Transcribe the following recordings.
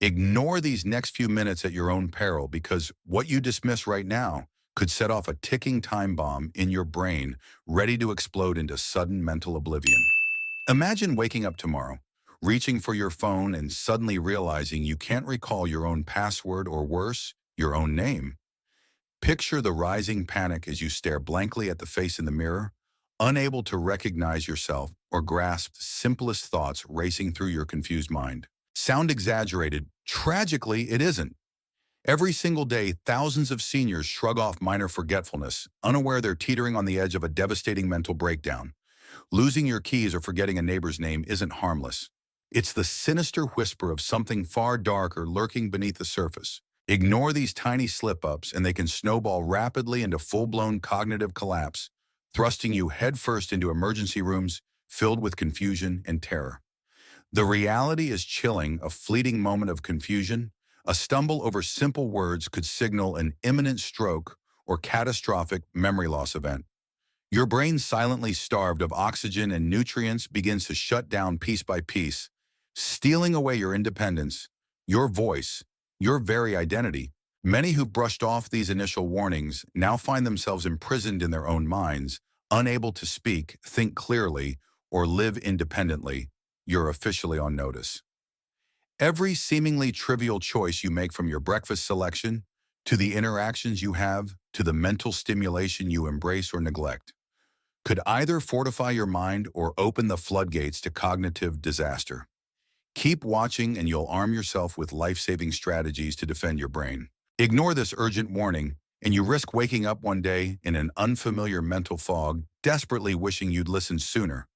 Ignore these next few minutes at your own peril because what you dismiss right now could set off a ticking time bomb in your brain ready to explode into sudden mental oblivion. Imagine waking up tomorrow, reaching for your phone and suddenly realizing you can't recall your own password or worse, your own name. Picture the rising panic as you stare blankly at the face in the mirror, unable to recognize yourself or grasp the simplest thoughts racing through your confused mind. Sound exaggerated? Tragically, it isn't. Every single day, thousands of seniors shrug off minor forgetfulness, unaware they're teetering on the edge of a devastating mental breakdown. Losing your keys or forgetting a neighbor's name isn't harmless. It's the sinister whisper of something far darker lurking beneath the surface. Ignore these tiny slip-ups and they can snowball rapidly into full-blown cognitive collapse, thrusting you headfirst into emergency rooms filled with confusion and terror. The reality is chilling. A fleeting moment of confusion, a stumble over simple words could signal an imminent stroke or catastrophic memory loss event. Your brain, silently starved of oxygen and nutrients, begins to shut down piece by piece, stealing away your independence, your voice, your very identity. Many who brushed off these initial warnings now find themselves imprisoned in their own minds, unable to speak, think clearly, or live independently. You're officially on notice. Every seemingly trivial choice you make, from your breakfast selection, to the interactions you have, to the mental stimulation you embrace or neglect, could either fortify your mind or open the floodgates to cognitive disaster. Keep watching and you'll arm yourself with life-saving strategies to defend your brain. Ignore this urgent warning, and you risk waking up one day in an unfamiliar mental fog, desperately wishing you'd listened sooner.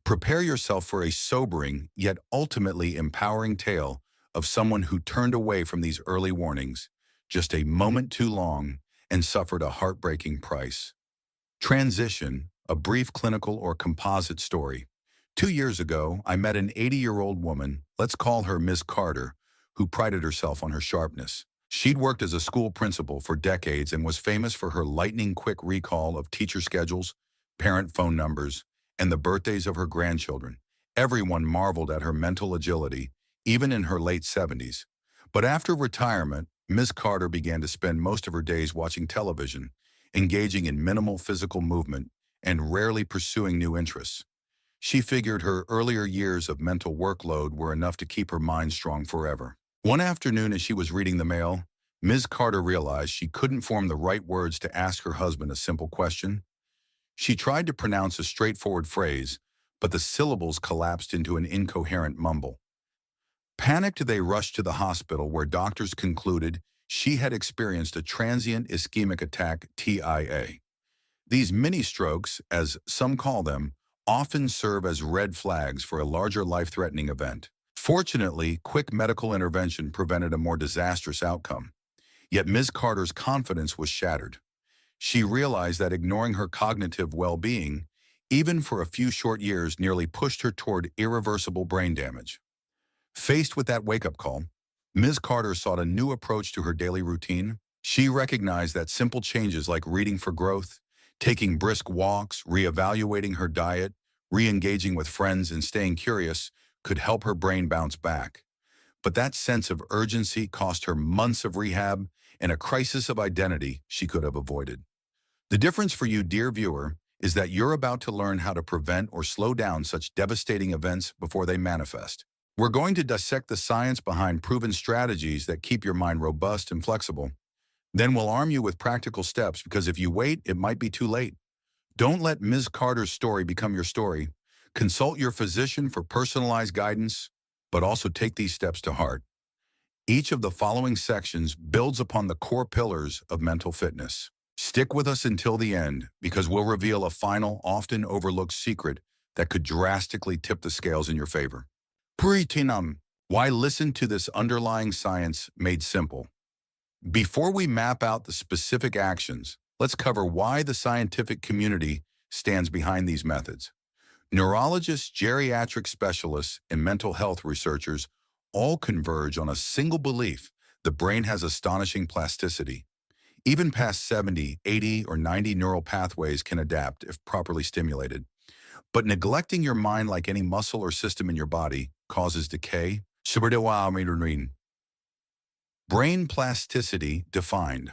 Prepare yourself for a sobering, yet ultimately empowering tale of someone who turned away from these early warnings just a moment too long and suffered a heartbreaking price. Transition, a brief clinical or composite story. 2 years ago, I met an 80-year-old woman, let's call her Ms. Carter, who prided herself on her sharpness. She'd worked as a school principal for decades and was famous for her lightning-quick recall of teacher schedules, parent phone numbers, and the birthdays of her grandchildren. Everyone marveled at her mental agility, even in her late 70s. But after retirement, Ms. Carter began to spend most of her days watching television, engaging in minimal physical movement, and rarely pursuing new interests. She figured her earlier years of mental workload were enough to keep her mind strong forever. One afternoon, as she was reading the mail, Ms. Carter realized she couldn't form the right words to ask her husband a simple question. She tried to pronounce a straightforward phrase, but the syllables collapsed into an incoherent mumble. Panicked, they rushed to the hospital, where doctors concluded she had experienced a transient ischemic attack, TIA. These mini-strokes, as some call them, often serve as red flags for a larger life-threatening event. Fortunately, quick medical intervention prevented a more disastrous outcome. Yet Ms. Carter's confidence was shattered. She realized that ignoring her cognitive well-being, even for a few short years, nearly pushed her toward irreversible brain damage. Faced with that wake-up call, Ms. Carter sought a new approach to her daily routine. She recognized that simple changes like reading for growth, taking brisk walks, reevaluating her diet, re-engaging with friends, and staying curious could help her brain bounce back. But that sense of urgency cost her months of rehab and a crisis of identity she could have avoided. The difference for you, dear viewer, is that you're about to learn how to prevent or slow down such devastating events before they manifest. We're going to dissect the science behind proven strategies that keep your mind robust and flexible. Then we'll arm you with practical steps, because if you wait, it might be too late. Don't let Ms. Carter's story become your story. Consult your physician for personalized guidance, but also take these steps to heart. Each of the following sections builds upon the core pillars of mental fitness. Stick with us until the end, because we'll reveal a final, often overlooked secret that could drastically tip the scales in your favor. Puritinum. Why listen to this underlying science made simple? Before we map out the specific actions, let's cover why the scientific community stands behind these methods. Neurologists, geriatric specialists, and mental health researchers all converge on a single belief: the brain has astonishing plasticity. Even past 70, 80, or 90 neural pathways can adapt if properly stimulated. But neglecting your mind, like any muscle or system in your body, causes decay. Brain plasticity defined.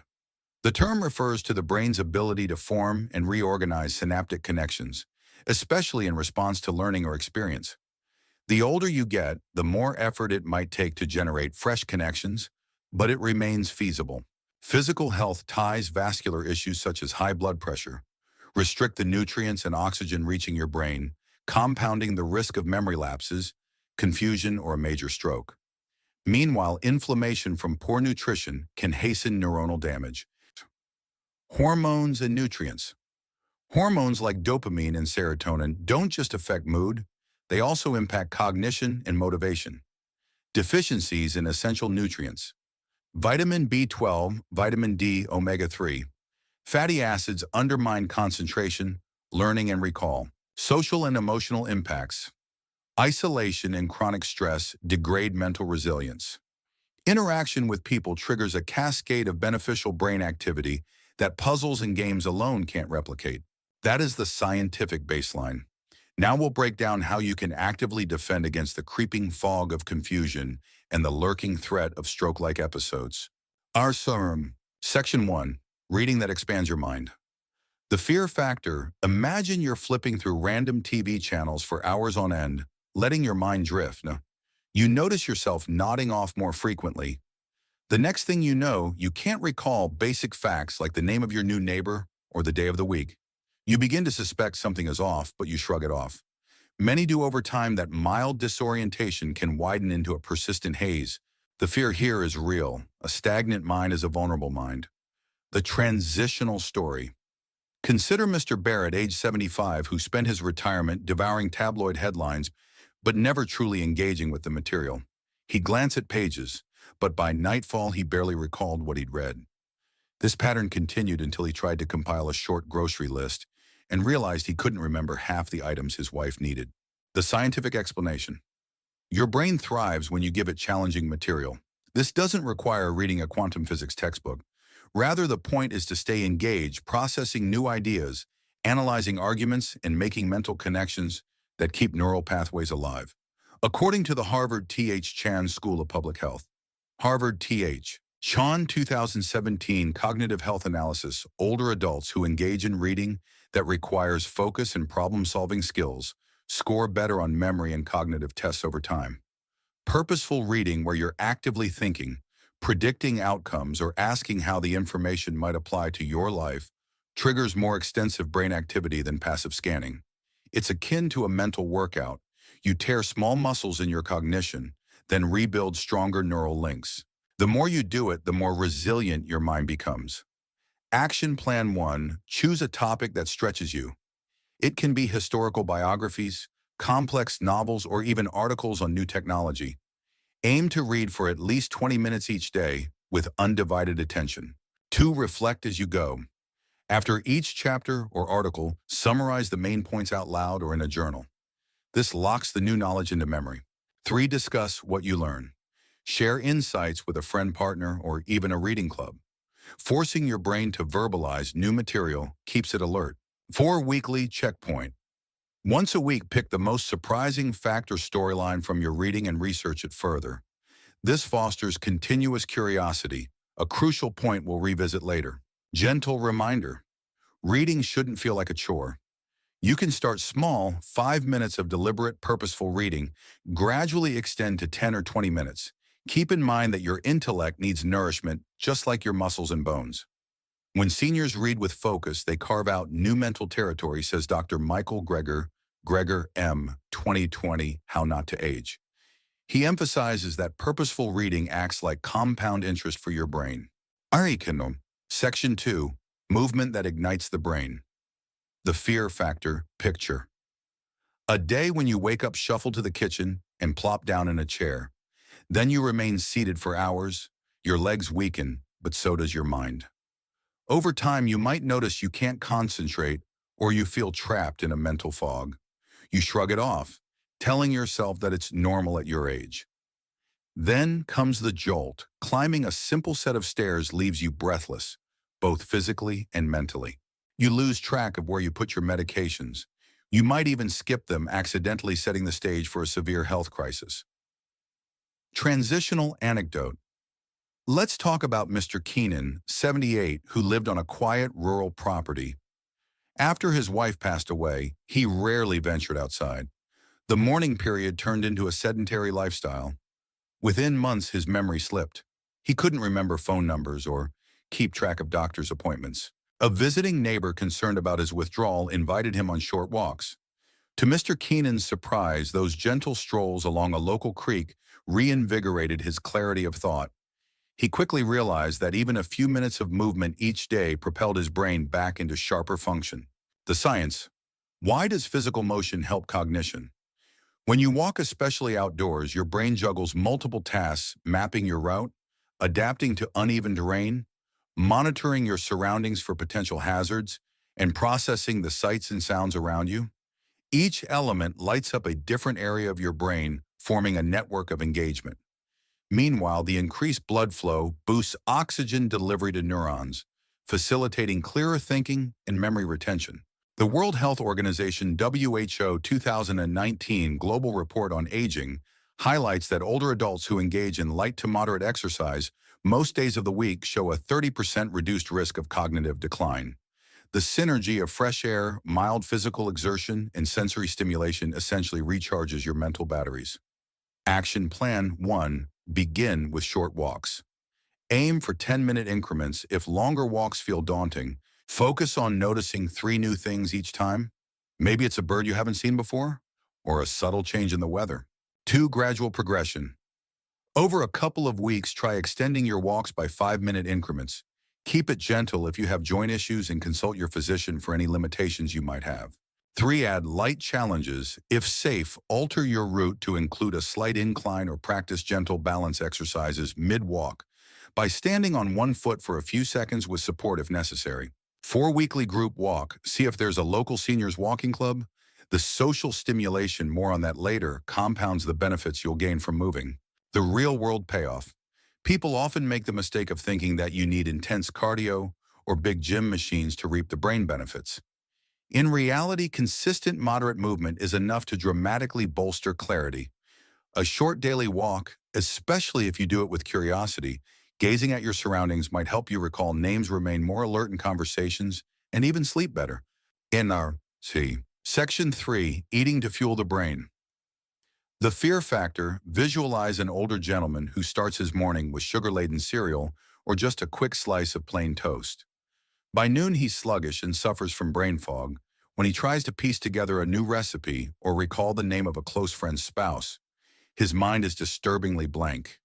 The term refers to the brain's ability to form and reorganize synaptic connections, especially in response to learning or experience. The older you get, the more effort it might take to generate fresh connections, but it remains feasible. Physical health ties vascular issues such as high blood pressure, restrict the nutrients and oxygen reaching your brain, compounding the risk of memory lapses, confusion, or a major stroke. Meanwhile, inflammation from poor nutrition can hasten neuronal damage. Hormones and nutrients. Hormones like dopamine and serotonin don't just affect mood, they also impact cognition and motivation. Deficiencies in essential nutrients. Vitamin B12, vitamin D, omega-3. Fatty acids undermine concentration, learning, and recall. Social and emotional impacts. Isolation and chronic stress degrade mental resilience. Interaction with people triggers a cascade of beneficial brain activity that puzzles and games alone can't replicate. That is the scientific baseline. Now we'll break down how you can actively defend against the creeping fog of confusion and the lurking threat of stroke-like episodes. Our serum. Section 1. Reading that expands your mind. The fear factor. Imagine you're flipping through random TV channels for hours on end, letting your mind drift. No. You notice yourself nodding off more frequently. The next thing you know, you can't recall basic facts like the name of your new neighbor or the day of the week. You begin to suspect something is off, but you shrug it off. Many do over time. That mild disorientation can widen into a persistent haze. The fear here is real. A stagnant mind is a vulnerable mind. The transitional story. Consider Mr. Barrett, age 75, who spent his retirement devouring tabloid headlines but never truly engaging with the material. He'd glance at pages, but by nightfall he barely recalled what he'd read. This pattern continued until he tried to compile a short grocery list and realized he couldn't remember half the items his wife needed. The scientific explanation. Your brain thrives when you give it challenging material. This doesn't require reading a quantum physics textbook. Rather, the point is to stay engaged, processing new ideas, analyzing arguments, and making mental connections that keep neural pathways alive. According to the Harvard T.H. Chan School of Public Health. Harvard T.H. Chan 2017 Cognitive Health Analysis. Older adults who engage in reading that requires focus and problem-solving skills score better on memory and cognitive tests over time. Purposeful reading, where you're actively thinking, predicting outcomes, or asking how the information might apply to your life, triggers more extensive brain activity than passive scanning. It's akin to a mental workout. You tear small muscles in your cognition, then rebuild stronger neural links. The more you do it, the more resilient your mind becomes. Action Plan 1. Choose a topic that stretches you. It can be historical biographies, complex novels, or even articles on new technology. Aim to read for at least 20 minutes each day with undivided attention. 2. Reflect as you go. After each chapter or article, summarize the main points out loud or in a journal. This locks the new knowledge into memory. 3. Discuss what you learn. Share insights with a friend, partner, or even a reading club. Forcing your brain to verbalize new material keeps it alert. 4. Weekly checkpoint. Once a week, pick the most surprising fact or storyline from your reading and research it further. This fosters continuous curiosity, a crucial point we'll revisit later. Gentle reminder. Reading shouldn't feel like a chore. You can start small, 5 minutes of deliberate, purposeful reading, gradually extend to 10 or 20 minutes. Keep in mind that your intellect needs nourishment just like your muscles and bones. When seniors read with focus, they carve out new mental territory, says Dr. Michael Greger, M. 2020, How Not to Age. He emphasizes that purposeful reading acts like compound interest for your brain. Arikanum. Section 2. Movement that ignites the brain. The fear factor picture. A day when you wake up, shuffle to the kitchen, and plop down in a chair. Then you remain seated for hours. Your legs weaken, but so does your mind. Over time, you might notice you can't concentrate or you feel trapped in a mental fog. You shrug it off, telling yourself that it's normal at your age. Then comes the jolt. Climbing a simple set of stairs leaves you breathless, both physically and mentally. You lose track of where you put your medications. You might even skip them, accidentally setting the stage for a severe health crisis. Transitional anecdote. Let's talk about Mr. Keenan, 78, who lived on a quiet rural property. After his wife passed away, he rarely ventured outside. The mourning period turned into a sedentary lifestyle. Within months, his memory slipped. He couldn't remember phone numbers or keep track of doctor's appointments. A visiting neighbor concerned about his withdrawal invited him on short walks. To Mr. Keenan's surprise, those gentle strolls along a local creek reinvigorated his clarity of thought. He quickly realized that even a few minutes of movement each day propelled his brain back into sharper function. The science. Why does physical motion help cognition? When you walk, especially outdoors, your brain juggles multiple tasks, mapping your route, adapting to uneven terrain, monitoring your surroundings for potential hazards, and processing the sights and sounds around you. Each element lights up a different area of your brain, forming a network of engagement. Meanwhile, the increased blood flow boosts oxygen delivery to neurons, facilitating clearer thinking and memory retention. The World Health Organization WHO 2019 Global Report on Aging highlights that older adults who engage in light to moderate exercise most days of the week show a 30% reduced risk of cognitive decline. The synergy of fresh air, mild physical exertion, and sensory stimulation essentially recharges your mental batteries. Action Plan 1. Begin with short walks. Aim for 10-minute increments. If longer walks feel daunting, focus on noticing 3 new things each time. Maybe it's a bird you haven't seen before, or a subtle change in the weather. 2. Gradual progression. Over a couple of weeks, try extending your walks by 5-minute increments. Keep it gentle if you have joint issues and consult your physician for any limitations you might have. 3. Add light challenges. If safe, alter your route to include a slight incline or practice gentle balance exercises mid-walk by standing on one foot for a few seconds with support if necessary. 4. Weekly group walk. See if there's a local seniors walking club. The social stimulation, more on that later, compounds the benefits you'll gain from moving. The real-world payoff. People often make the mistake of thinking that you need intense cardio or big gym machines to reap the brain benefits. In reality, consistent moderate movement is enough to dramatically bolster clarity. A short daily walk, especially if you do it with curiosity, gazing at your surroundings might help you recall names, remain more alert in conversations, and even sleep better. Section 3. Eating to fuel the brain. The fear factor. Visualize an older gentleman who starts his morning with sugar-laden cereal or just a quick slice of plain toast. By noon, he's sluggish and suffers from brain fog. When he tries to piece together a new recipe or recall the name of a close friend's spouse, his mind is disturbingly blank.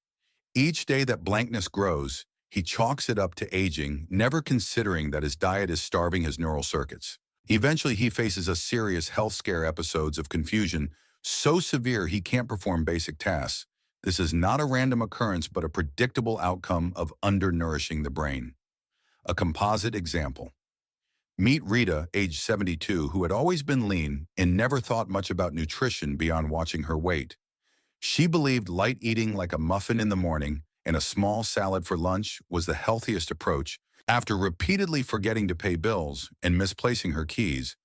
Each day that blankness grows, he chalks it up to aging, never considering that his diet is starving his neural circuits. Eventually, he faces a serious health scare, episodes of confusion so severe he can't perform basic tasks. This is not a random occurrence, but a predictable outcome of undernourishing the brain. A composite example. Meet Rita, age 72, who had always been lean and never thought much about nutrition beyond watching her weight. She believed light eating, like a muffin in the morning and a small salad for lunch, was the healthiest approach. After repeatedly forgetting to pay bills and misplacing her keys,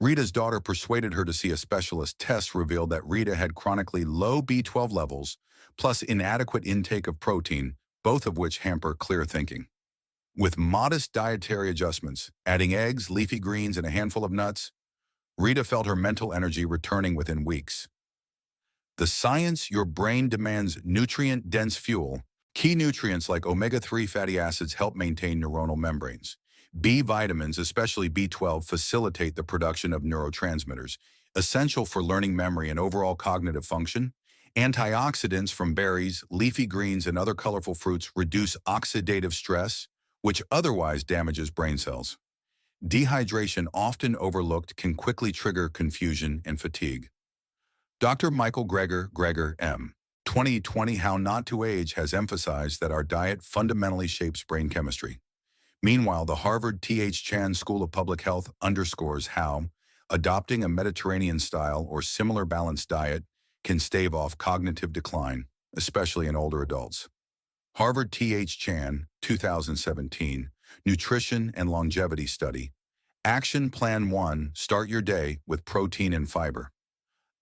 Rita's daughter persuaded her to see a specialist. Tests revealed that Rita had chronically low B12 levels, plus inadequate intake of protein, both of which hamper clear thinking. With modest dietary adjustments, adding eggs, leafy greens, and a handful of nuts, Rita felt her mental energy returning within weeks. The science. Your brain demands nutrient-dense fuel. Key nutrients like omega-3 fatty acids help maintain neuronal membranes. B vitamins, especially B12, facilitate the production of neurotransmitters, essential for learning, memory, and overall cognitive function. Antioxidants from berries, leafy greens, and other colorful fruits reduce oxidative stress, which otherwise damages brain cells. Dehydration, often overlooked, can quickly trigger confusion and fatigue. Dr. Michael Greger, M. 2020 How Not to Age has emphasized that our diet fundamentally shapes brain chemistry. Meanwhile, the Harvard T.H. Chan School of Public Health underscores how adopting a Mediterranean-style or similar balanced diet can stave off cognitive decline, especially in older adults. Harvard T.H. Chan, 2017, Nutrition and Longevity Study. Action Plan 1. Start your day with protein and fiber.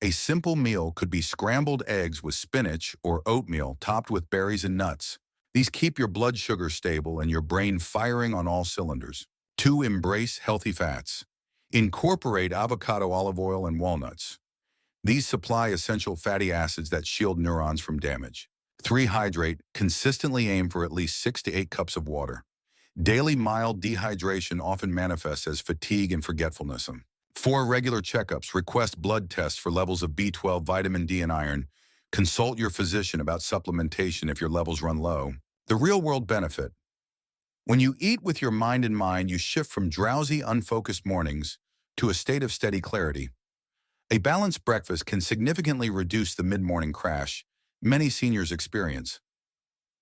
A simple meal could be scrambled eggs with spinach or oatmeal topped with berries and nuts. These keep your blood sugar stable and your brain firing on all cylinders. 2. Embrace healthy fats. Incorporate avocado, olive oil, and walnuts. These supply essential fatty acids that shield neurons from damage. 3. Hydrate. Consistently aim for at least 6 to 8 cups of water. Daily mild dehydration often manifests as fatigue and forgetfulness. 4. Regular checkups. Request blood tests for levels of B12, vitamin D, and iron. Consult your physician about supplementation if your levels run low. The real-world benefit. When you eat with your mind in mind, you shift from drowsy, unfocused mornings to a state of steady clarity. A balanced breakfast can significantly reduce the mid-morning crash many seniors experience.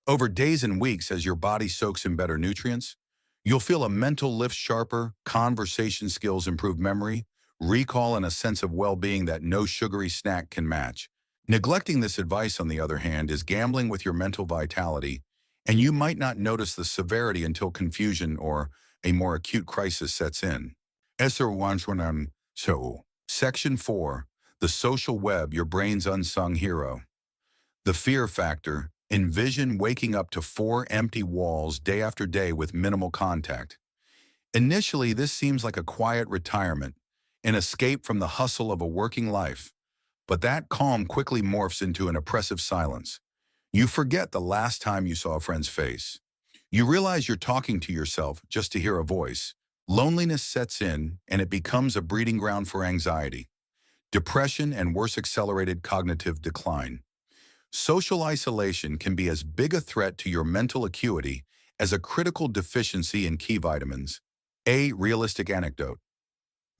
Over days and weeks, as your body soaks in better nutrients, you'll feel a mental lift sharper, conversation skills improve memory, recall, and a sense of well-being that no sugary snack can match. Neglecting this advice, on the other hand, is gambling with your mental vitality, and you might not notice the severity until confusion or a more acute crisis sets in. Section 4. The social web, your brain's unsung hero. The fear factor. Envision waking up to 4 empty walls day after day with minimal contact. Initially, this seems like a quiet retirement, an escape from the hustle of a working life. But that calm quickly morphs into an oppressive silence. You forget the last time you saw a friend's face. You realize you're talking to yourself just to hear a voice. Loneliness sets in, and it becomes a breeding ground for anxiety, depression, and worse, accelerated cognitive decline. Social isolation can be as big a threat to your mental acuity as a critical deficiency in key vitamins. A realistic anecdote.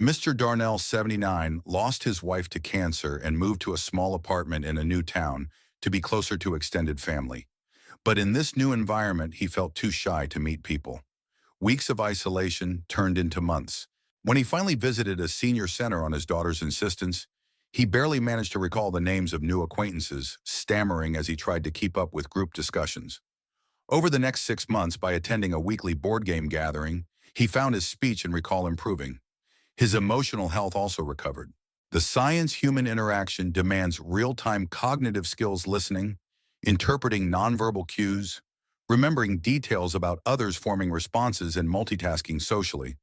Mr. Darnell, 79, lost his wife to cancer and moved to a small apartment in a new town to be closer to extended family. But in this new environment, he felt too shy to meet people. Weeks of isolation turned into months. When he finally visited a senior center on his daughter's insistence, he barely managed to recall the names of new acquaintances, stammering as he tried to keep up with group discussions. Over the next 6 months, by attending a weekly board game gathering, he found his speech and recall improving. His emotional health also recovered. The science-human interaction demands real-time cognitive skills: listening, interpreting nonverbal cues, remembering details about others, forming responses, and multitasking socially.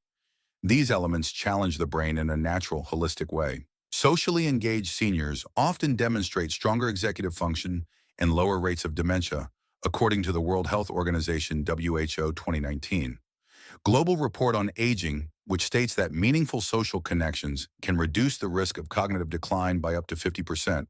These elements challenge the brain in a natural, holistic way. Socially engaged seniors often demonstrate stronger executive function and lower rates of dementia, according to the World Health Organization (WHO) 2019 Global Report on Aging, which states that meaningful social connections can reduce the risk of cognitive decline by up to 50%.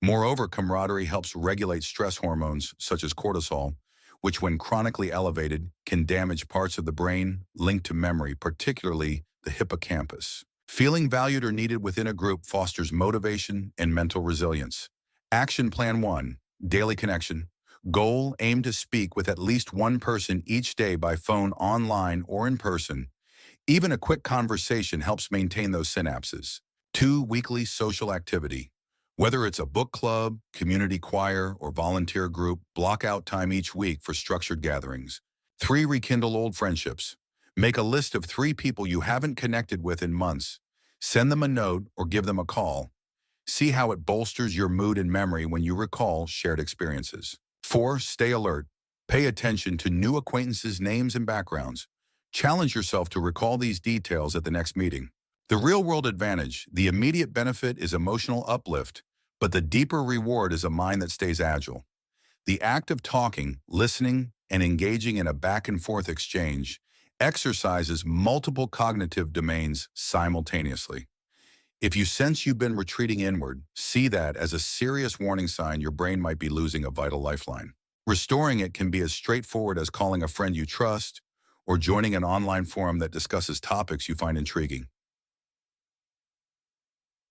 Moreover, camaraderie helps regulate stress hormones such as cortisol, which, when chronically elevated, can damage parts of the brain linked to memory, particularly the hippocampus. Feeling valued or needed within a group fosters motivation and mental resilience. Action Plan 1. Daily connection. Goal: aim to speak with at least one person each day by phone, online, or in person. Even a quick conversation helps maintain those synapses. 2. Weekly social activity. Whether it's a book club, community choir, or volunteer group, block out time each week for structured gatherings. 3. Rekindle old friendships. Make a list of 3 people you haven't connected with in months. Send them a note or give them a call. See how it bolsters your mood and memory when you recall shared experiences. 4. Stay alert. Pay attention to new acquaintances' names and backgrounds. Challenge yourself to recall these details at the next meeting. The real-world advantage: the immediate benefit is emotional uplift, but the deeper reward is a mind that stays agile. The act of talking, listening, and engaging in a back-and-forth exchange exercises multiple cognitive domains simultaneously. If you sense you've been retreating inward, see that as a serious warning sign your brain might be losing a vital lifeline. Restoring it can be as straightforward as calling a friend you trust or joining an online forum that discusses topics you find intriguing.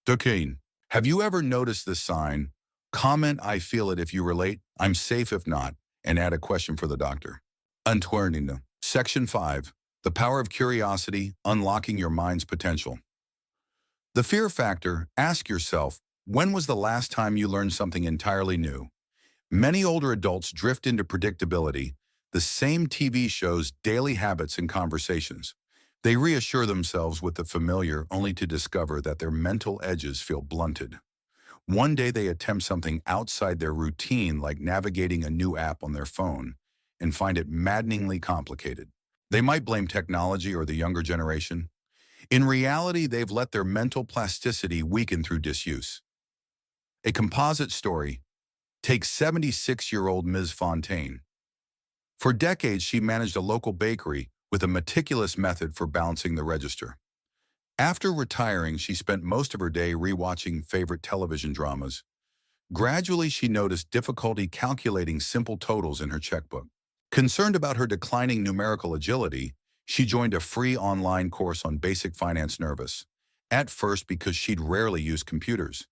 Duquesne, have you ever noticed this sign? Comment "I feel it" if you relate, "I'm safe" if not, and add a question for the doctor. Untuernina. Section 5. The power of curiosity, unlocking your mind's potential. The fear factor. Ask yourself, when was the last time you learned something entirely new? Many older adults drift into predictability, the same TV shows, daily habits, and conversations. They reassure themselves with the familiar only to discover that their mental edges feel blunted. One day they attempt something outside their routine, like navigating a new app on their phone, and find it maddeningly complicated. They might blame technology or the younger generation. In reality, they've let their mental plasticity weaken through disuse. A composite story takes 76-year-old Ms. Fontaine. For decades, she managed a local bakery with a meticulous method for balancing the register. After retiring, she spent most of her day rewatching favorite television dramas. Gradually, she noticed difficulty calculating simple totals in her checkbook. Concerned about her declining numerical agility, she joined a free online course on basic finance nervous, at first because she'd rarely used computers.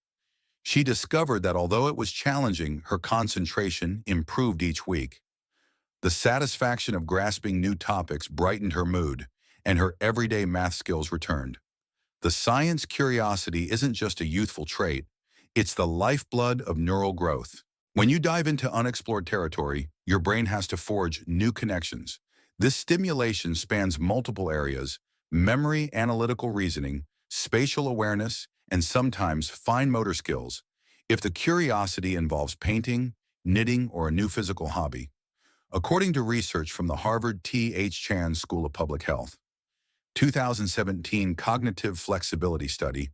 She discovered that although it was challenging, her concentration improved each week. The satisfaction of grasping new topics brightened her mood, and her everyday math skills returned. The science curiosity isn't just a youthful trait, it's the lifeblood of neural growth. When you dive into unexplored territory, your brain has to forge new connections. This stimulation spans multiple areas: memory, analytical reasoning, spatial awareness, and sometimes fine motor skills, if the curiosity involves painting, knitting, or a new physical hobby. According to research from the Harvard T.H. Chan School of Public Health, 2017 Cognitive Flexibility Study,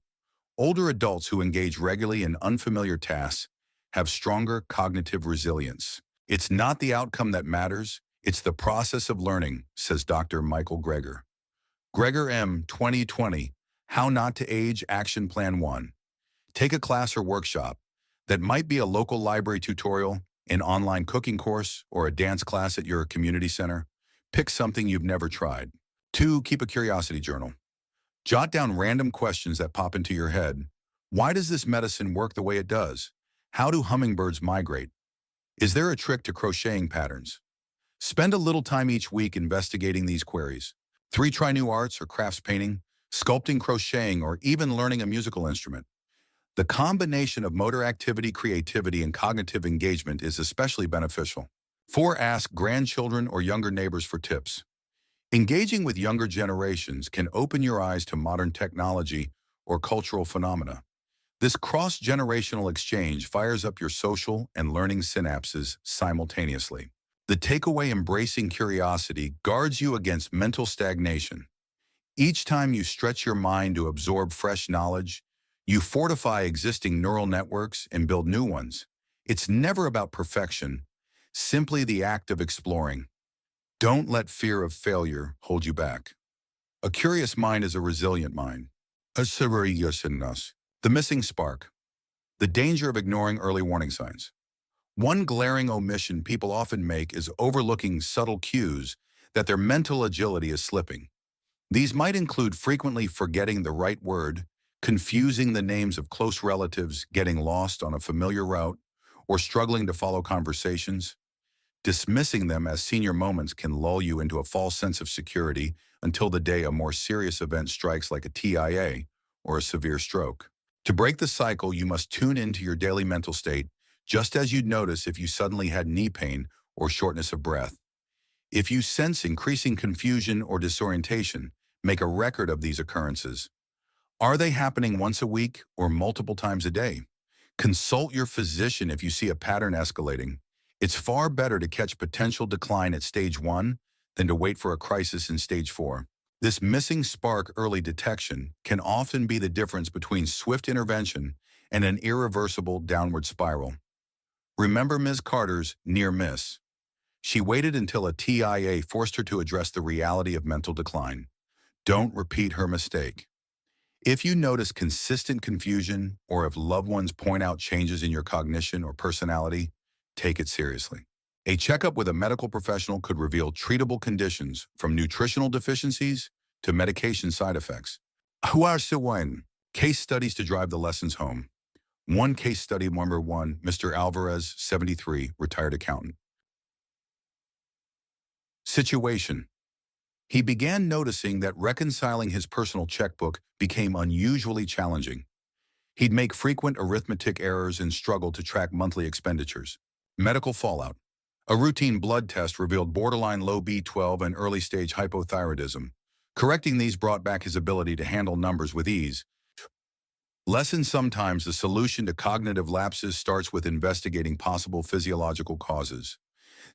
older adults who engage regularly in unfamiliar tasks have stronger cognitive resilience. It's not the outcome that matters, it's the process of learning, says Dr. Michael Greger. Greger M. 2020, How Not to Age Action Plan 1. Take a class or workshop. That might be a local library tutorial, an online cooking course, or a dance class at your community center. Pick something you've never tried. 2. Keep a curiosity journal. Jot down random questions that pop into your head. Why does this medicine work the way it does? How do hummingbirds migrate? Is there a trick to crocheting patterns? Spend a little time each week investigating these queries. 3. Try new arts or crafts: painting, sculpting, crocheting, or even learning a musical instrument. The combination of motor activity, creativity, and cognitive engagement is especially beneficial. 4. Ask grandchildren or younger neighbors for tips. Engaging with younger generations can open your eyes to modern technology or cultural phenomena. This cross-generational exchange fires up your social and learning synapses simultaneously. The takeaway: embracing curiosity guards you against mental stagnation. Each time you stretch your mind to absorb fresh knowledge, you fortify existing neural networks and build new ones. It's never about perfection, simply the act of exploring. Don't let fear of failure hold you back. A curious mind is a resilient mind. The missing spark. The danger of ignoring early warning signs. One glaring omission people often make is overlooking subtle cues that their mental agility is slipping. These might include frequently forgetting the right word, confusing the names of close relatives, getting lost on a familiar route, or struggling to follow conversations. Dismissing them as senior moments can lull you into a false sense of security until the day a more serious event strikes, like a TIA or a severe stroke. To break the cycle, you must tune into your daily mental state, just as you'd notice if you suddenly had knee pain or shortness of breath. If you sense increasing confusion or disorientation, make a record of these occurrences. Are they happening once a week or multiple times a day? Consult your physician if you see a pattern escalating. It's far better to catch potential decline at stage 1 than to wait for a crisis in stage 4. This missing spark early detection can often be the difference between swift intervention and an irreversible downward spiral. Remember Ms. Carter's near miss. She waited until a TIA forced her to address the reality of mental decline. Don't repeat her mistake. If you notice consistent confusion or if loved ones point out changes in your cognition or personality, take it seriously. A checkup with a medical professional could reveal treatable conditions from nutritional deficiencies to medication side effects. Case studies to drive the lessons home. One case study, number 1, Mr. Alvarez, 73, retired accountant. Situation. He began noticing that reconciling his personal checkbook became unusually challenging. He'd make frequent arithmetic errors and struggle to track monthly expenditures. Medical fallout. A routine blood test revealed borderline low B12 and early-stage hypothyroidism. Correcting these brought back his ability to handle numbers with ease. Lesson: sometimes the solution to cognitive lapses starts with investigating possible physiological causes.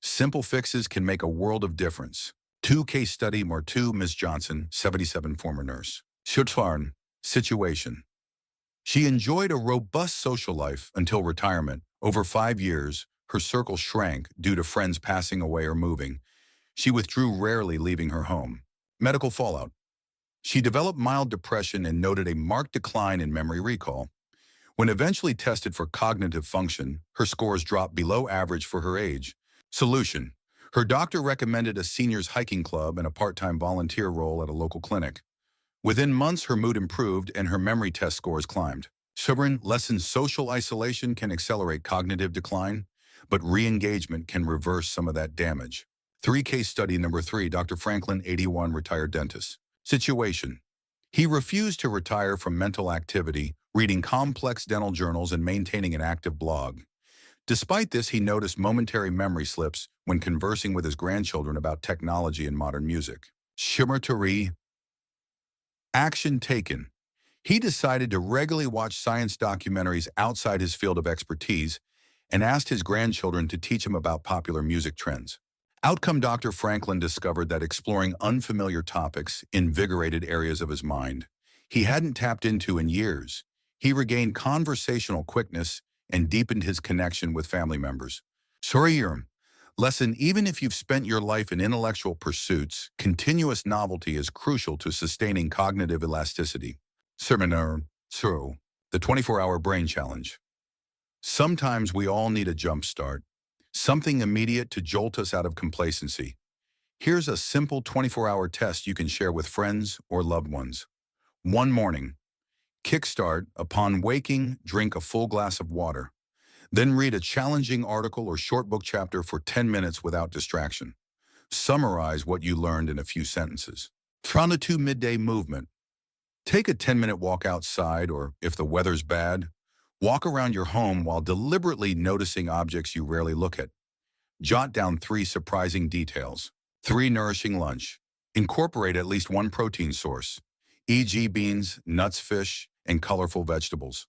Simple fixes can make a world of difference. Two case study more two Ms. Johnson, 77 former nurse. Schutzfarn, situation. She enjoyed a robust social life until retirement. Over 5 years, her circle shrank due to friends passing away or moving. She withdrew, rarely leaving her home. Medical fallout. She developed mild depression and noted a marked decline in memory recall. When eventually tested for cognitive function, her scores dropped below average for her age. Solution. Her doctor recommended a seniors hiking club and a part-time volunteer role at a local clinic. Within months, her mood improved and her memory test scores climbed. Sovereign lessons social isolation can accelerate cognitive decline, but re-engagement can reverse some of that damage. Case study number 3, Dr. Franklin, 81, retired dentist. Situation. He refused to retire from mental activity, reading complex dental journals and maintaining an active blog. Despite this, he noticed momentary memory slips when conversing with his grandchildren about technology and modern music. Shimmer action taken. He decided to regularly watch science documentaries outside his field of expertise and asked his grandchildren to teach him about popular music trends. Outcome. Dr. Franklin discovered that exploring unfamiliar topics invigorated areas of his mind he hadn't tapped into in years. He regained conversational quickness and deepened his connection with family members. Lesson. Even if you've spent your life in intellectual pursuits, continuous novelty is crucial to sustaining cognitive elasticity. Seminar. The 24-hour brain challenge. Sometimes we all need a jump start, something immediate to jolt us out of complacency. Here's a simple 24-hour test you can share with friends or loved ones. One morning. Kickstart. Upon waking, drink a full glass of water. Then read a challenging article or short book chapter for 10 minutes without distraction. Summarize what you learned in a few sentences. 2 midday movement. Take a 10-minute walk outside, or if the weather's bad, walk around your home while deliberately noticing objects you rarely look at. Jot down 3 surprising details. 3 nourishing lunch. Incorporate at least 1 protein source, e.g. beans, nuts, fish, and colorful vegetables.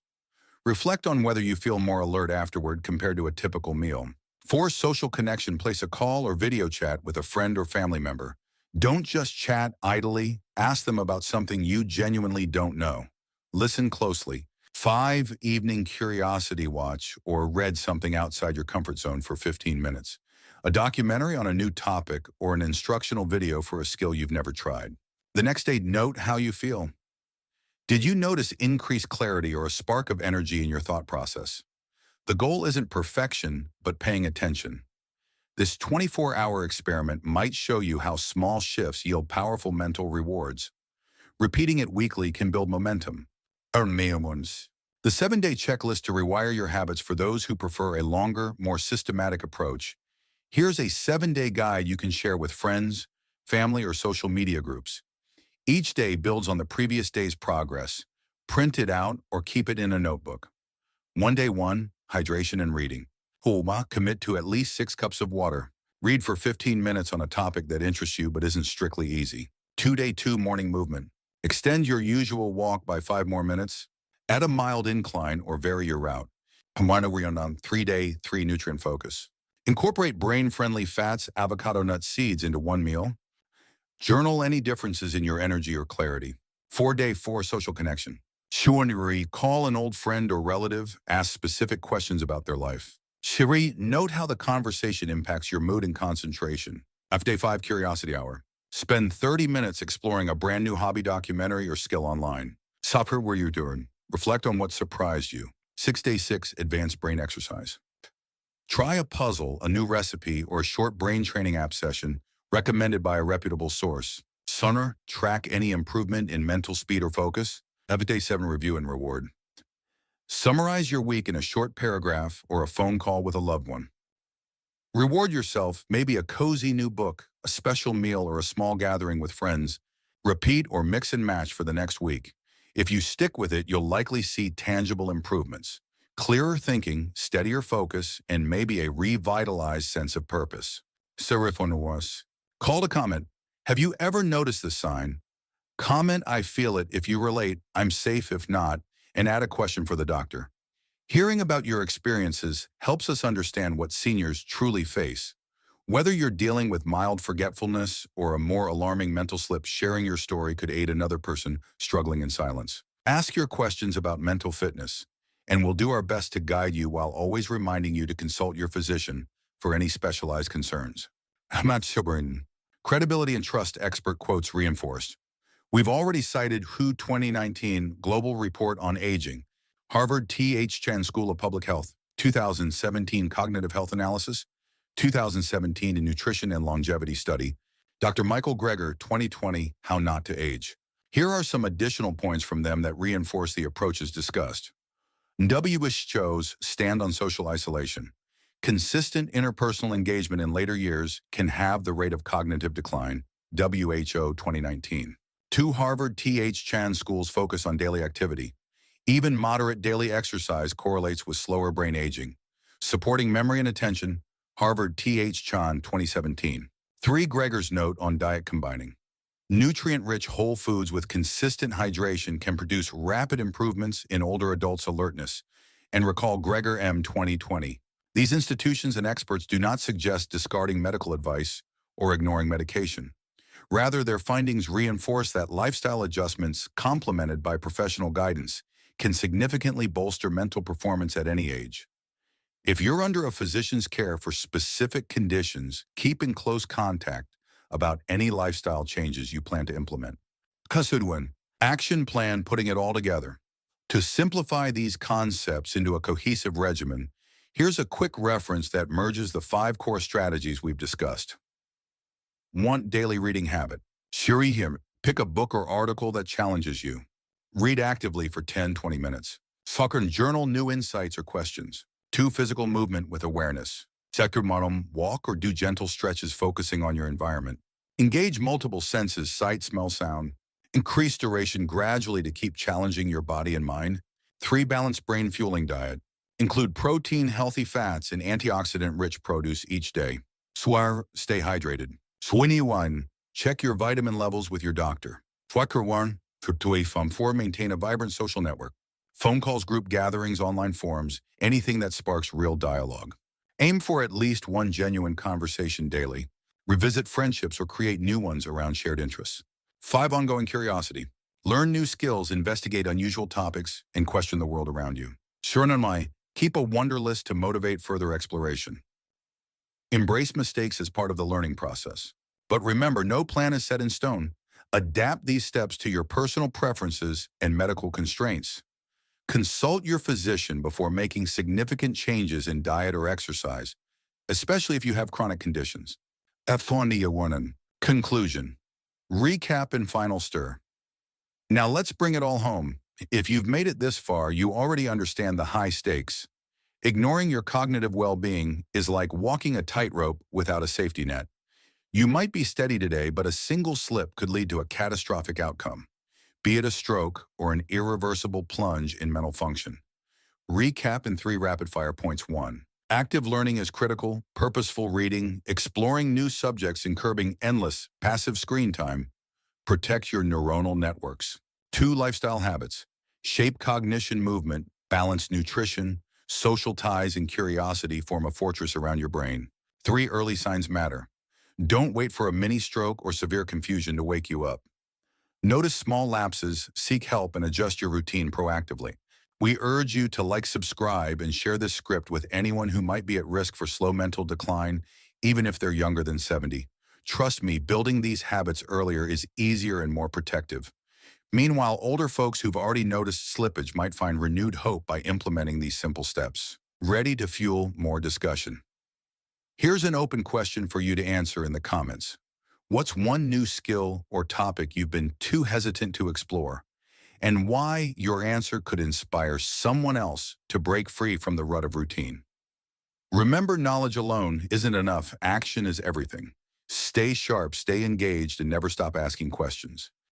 Reflect on whether you feel more alert afterward compared to a typical meal. 4 social connection. Place a call or video chat with a friend or family member. Don't just chat idly. Ask them about something you genuinely don't know. Listen closely. 5 evening curiosity watch, or read something outside your comfort zone for 15 minutes. A documentary on a new topic or an instructional video for a skill you've never tried. The next day, note how you feel. Did you notice increased clarity or a spark of energy in your thought process? The goal isn't perfection, but paying attention. This 24-hour experiment might show you how small shifts yield powerful mental rewards. Repeating it weekly can build momentum. The 7-day checklist to rewire your habits for those who prefer a longer, more systematic approach. Here's a 7-day guide you can share with friends, family, or social media groups. Each day builds on the previous day's progress. Print it out or keep it in a notebook. Day 1, hydration and reading. Commit to at least 6 cups of water. Read for 15 minutes on a topic that interests you but isn't strictly easy. Day 2, morning movement. Extend your usual walk by 5 more minutes. Add a mild incline or vary your route. 3-day, 3 nutrient focus. Incorporate brain-friendly fats, avocado nut seeds into one meal. Journal any differences in your energy or clarity. Day 4, social connection. Call an old friend or relative, ask specific questions about their life. Note how the conversation impacts your mood and concentration. Day 5, curiosity hour. Spend 30 minutes exploring a brand new hobby, documentary, or skill online. Suffer where you're doing. Reflect on what surprised you. Day 6, advanced brain exercise. Try a puzzle, a new recipe, or a short brain training app session recommended by a reputable source. Track any improvement in mental speed or focus. Day 7, review and reward. Summarize your week in a short paragraph or a phone call with a loved one. Reward yourself, maybe a cozy new book, a special meal, or a small gathering with friends. Repeat or mix and match for the next week. If you stick with it, you'll likely see tangible improvements. Clearer thinking, steadier focus, and maybe a revitalized sense of purpose. Call to comment. Have you ever noticed this sign? Comment, I feel it if you relate, I'm safe if not, and add a question for the doctor. Hearing about your experiences helps us understand what seniors truly face. Whether you're dealing with mild forgetfulness or a more alarming mental slip, sharing your story could aid another person struggling in silence. Ask your questions about mental fitness, and we'll do our best to guide you while always reminding you to consult your physician for any specialized concerns. Ahmad Shubrin. Credibility and trust expert quotes reinforced. We've already cited WHO 2019 Global Report on Aging, Harvard T.H. Chan School of Public Health, 2017 Cognitive Health Analysis, 2017 Nutrition and Longevity Study, Dr. Michael Greger, 2020 How Not to Age. Here are some additional points from them that reinforce the approaches discussed. WHO's stand on social isolation. Consistent interpersonal engagement in later years can halve the rate of cognitive decline, WHO 2019. 2 Harvard T.H. Chan schools focus on daily activity. Even moderate daily exercise correlates with slower brain aging. Supporting memory and attention, Harvard T.H. Chan 2017. 3 Greger's note on diet combining. Nutrient-rich whole foods with consistent hydration can produce rapid improvements in older adults' alertness. And recall Greger M. 2020. These institutions and experts do not suggest discarding medical advice or ignoring medication. Rather, their findings reinforce that lifestyle adjustments, complemented by professional guidance, can significantly bolster mental performance at any age. If you're under a physician's care for specific conditions, keep in close contact about any lifestyle changes you plan to implement. Kasudwan, action plan putting it all together. To simplify these concepts into a cohesive regimen, here's a quick reference that merges the 5 core strategies we've discussed. 1. Daily reading habit. Shurihim, pick a book or article that challenges you. Read actively for 10-20 minutes. Sakern, journal new insights or questions. 2. Physical movement with awareness. Sekurmarum, walk or do gentle stretches focusing on your environment. Engage multiple senses, sight, smell, sound. Increase duration gradually to keep challenging your body and mind. 3. Balanced brain fueling diet. Include protein, healthy fats, and antioxidant-rich produce each day. Swar, stay hydrated. Swiniwan, check your vitamin levels with your doctor. Twakarwan, from 4, maintain a vibrant social network. Phone calls, group gatherings, online forums, anything that sparks real dialogue. Aim for at least 1 genuine conversation daily. Revisit friendships or create new ones around shared interests. 5. Ongoing curiosity. Learn new skills, investigate unusual topics, and question the world around you. Shurnanmai, keep a wonder list to motivate further exploration. Embrace mistakes as part of the learning process. But remember, no plan is set in stone. Adapt these steps to your personal preferences and medical constraints. Consult your physician before making significant changes in diet or exercise, especially if you have chronic conditions. F1 Conclusion. Recap and final stir. Now let's bring it all home. If you've made it this far, you already understand the high stakes. Ignoring your cognitive well-being is like walking a tightrope without a safety net. You might be steady today, but a single slip could lead to a catastrophic outcome, be it a stroke or an irreversible plunge in mental function. Recap in 3 rapid-fire points. 1. Active learning is critical, purposeful reading, exploring new subjects, and curbing endless, passive screen time. Protect your neuronal networks. 2. Lifestyle habits. Shape cognition, movement, balance nutrition, social ties, and curiosity form a fortress around your brain. 3. Early signs matter. Don't wait for a mini stroke or severe confusion to wake you up. Notice small lapses, seek help, and adjust your routine proactively. We urge you to like, subscribe, and share this script with anyone who might be at risk for slow mental decline, even if they're younger than 70. Trust me, building these habits earlier is easier and more protective. Meanwhile, older folks who've already noticed slippage might find renewed hope by implementing these simple steps. Ready to fuel more discussion? Here's an open question for you to answer in the comments. What's one new skill or topic you've been too hesitant to explore, and why your answer could inspire someone else to break free from the rut of routine? Remember, knowledge alone isn't enough. Action is everything. Stay sharp, stay engaged, and never stop asking questions.